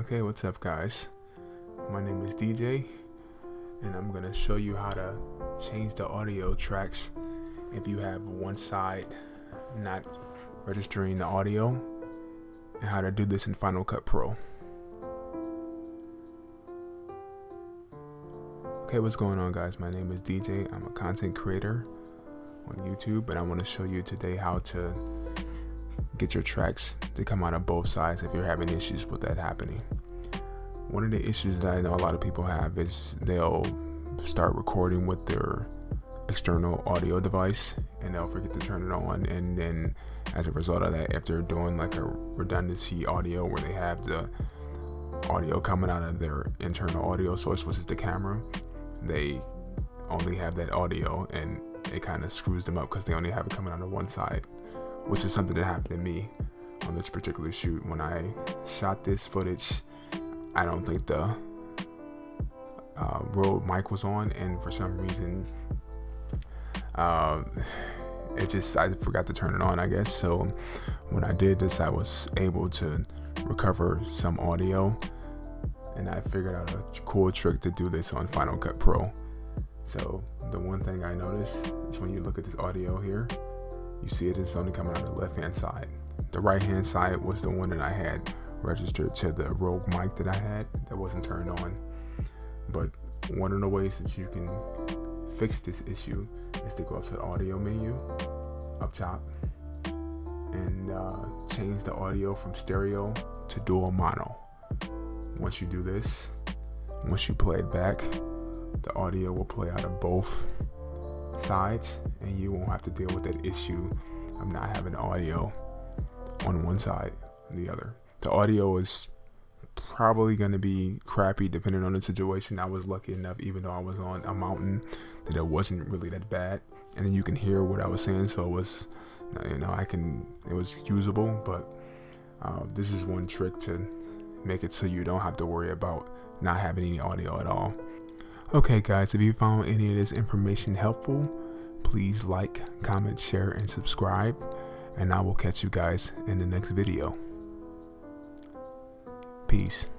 Okay, what's up guys? My name is DJ and I'm gonna show you how to change the audio tracks if you have one side not registering the audio, and how to do this in Final Cut Pro. Okay, what's going on guys? My name is DJ. I'm a content creator on YouTube, and I want to show you today how to get your tracks to come out of both sides if you're having issues with that happening. One of the issues that I know a lot of people have is they'll start recording with their external audio device and they'll forget to turn it on, and then as a result of that, if they're doing like a redundancy audio where they have the audio coming out of their internal audio source, which is the camera, they only have that audio and it kind of screws them up because they only have it coming out of one side, which is something that happened to me on this particular shoot. When I shot this footage, I don't think the Rode mic was on, and for some reason I forgot to turn it on, I guess. So when I did this, I was able to recover some audio, and I figured out a cool trick to do this on Final Cut Pro. So the one thing I noticed is when you look at this audio here, you see it is only coming out of the left hand side. The right hand side was the one that I had registered to the Rode mic that I had that wasn't turned on. But one of the ways that you can fix this issue is to go up to the audio menu up top and change the audio from stereo to dual mono. Once you do this, once you play it back, the audio will play out of both sides and you won't have to deal with that issue of not having audio on one side and the other. The audio is probably going to be crappy depending on the situation. I was lucky enough, even though I was on a mountain, that it wasn't really that bad, and then you can hear what I was saying, so it was, it was usable. But this is one trick to make it so you don't have to worry about not having any audio at all. Okay guys, if you found any of this information helpful, please like, comment, share, and subscribe, and I will catch you guys in the next video. Peace.